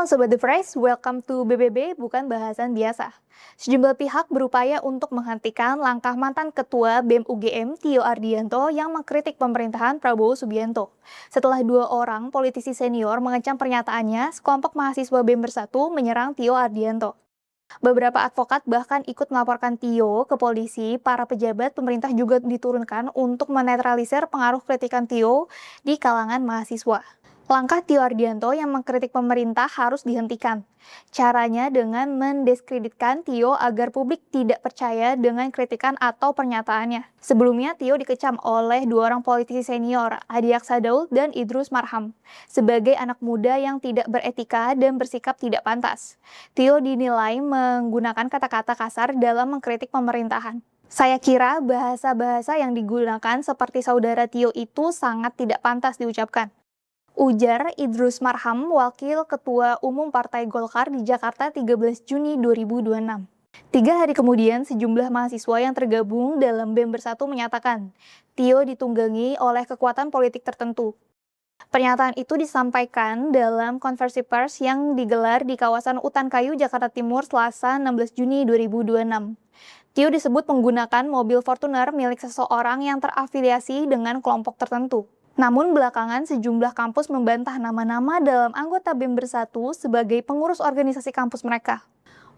Sobat The Fresh, welcome to BBB bukan bahasan biasa. Sejumlah pihak berupaya untuk menghentikan langkah mantan Ketua BEM UGM Tio Ardianto yang mengkritik pemerintahan Prabowo Subianto. Setelah 2 orang politisi senior mengecam pernyataannya, sekelompok mahasiswa BEM Bersatu menyerang Tio Ardianto. Beberapa advokat bahkan ikut melaporkan Tio ke polisi. Para pejabat pemerintah juga diturunkan untuk menetralisir pengaruh kritikan Tio di kalangan mahasiswa. Langkah Tio Ardianto yang mengkritik pemerintah harus dihentikan. Caranya dengan mendiskreditkan Tio agar publik tidak percaya dengan kritikan atau pernyataannya. Sebelumnya, Tio dikecam oleh 2 orang politisi senior, Adi Aksa dan Idrus Marham, sebagai anak muda yang tidak beretika dan bersikap tidak pantas. Tio dinilai menggunakan kata-kata kasar dalam mengkritik pemerintahan. Saya kira bahasa-bahasa yang digunakan seperti saudara Tio itu sangat tidak pantas diucapkan, ujar Idrus Marham, Wakil Ketua Umum Partai Golkar di Jakarta 13 Juni 2026. 3 hari kemudian, sejumlah mahasiswa yang tergabung dalam BEM Bersatu menyatakan Tio ditunggangi oleh kekuatan politik tertentu. Pernyataan itu disampaikan dalam konversi pers yang digelar di kawasan Utan Kayu, Jakarta Timur, Selasa 16 Juni 2026. Tio disebut menggunakan mobil Fortuner milik seseorang yang terafiliasi dengan kelompok tertentu. Namun belakangan sejumlah kampus membantah nama-nama dalam anggota BEM Bersatu sebagai pengurus organisasi kampus mereka.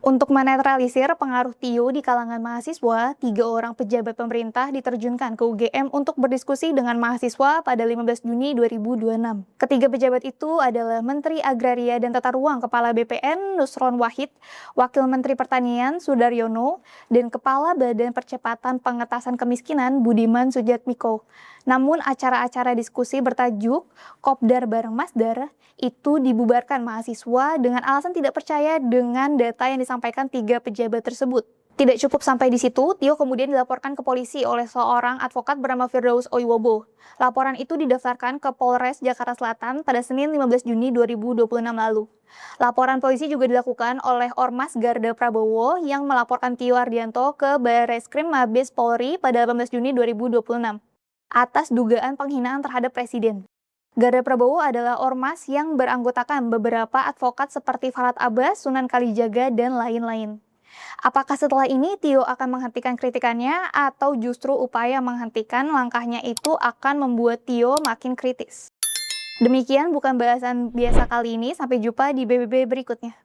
Untuk menetralisir pengaruh Tio di kalangan mahasiswa, 3 orang pejabat pemerintah diterjunkan ke UGM untuk berdiskusi dengan mahasiswa pada 15 Juni 2026. Ketiga pejabat itu adalah Menteri Agraria dan Tata Ruang Kepala BPN Nusron Wahid, Wakil Menteri Pertanian Sudaryono, dan Kepala Badan Percepatan Pengentasan Kemiskinan Budiman Sujatmiko. Namun acara-acara diskusi bertajuk Kopdar bareng Masdar itu dibubarkan mahasiswa dengan alasan tidak percaya dengan data yang disampaikan 3 pejabat tersebut. Tidak cukup sampai di situ, Tio kemudian dilaporkan ke polisi oleh seorang advokat bernama Firdaus Oiwobo. Laporan itu didaftarkan ke Polres Jakarta Selatan pada Senin 15 Juni 2026 lalu. Laporan polisi juga dilakukan oleh Ormas Garda Prabowo yang melaporkan Tio Ardianto ke Barreskrim Mabes Polri pada 18 Juni 2026 atas dugaan penghinaan terhadap Presiden. Garda Prabowo adalah ormas yang beranggotakan beberapa advokat seperti Farhad Abbas, Sunan Kalijaga, dan lain-lain. Apakah setelah ini Tio akan menghentikan kritikannya atau justru upaya menghentikan langkahnya itu akan membuat Tio makin kritis? Demikian bukan bahasan biasa kali ini, sampai jumpa di BBB berikutnya.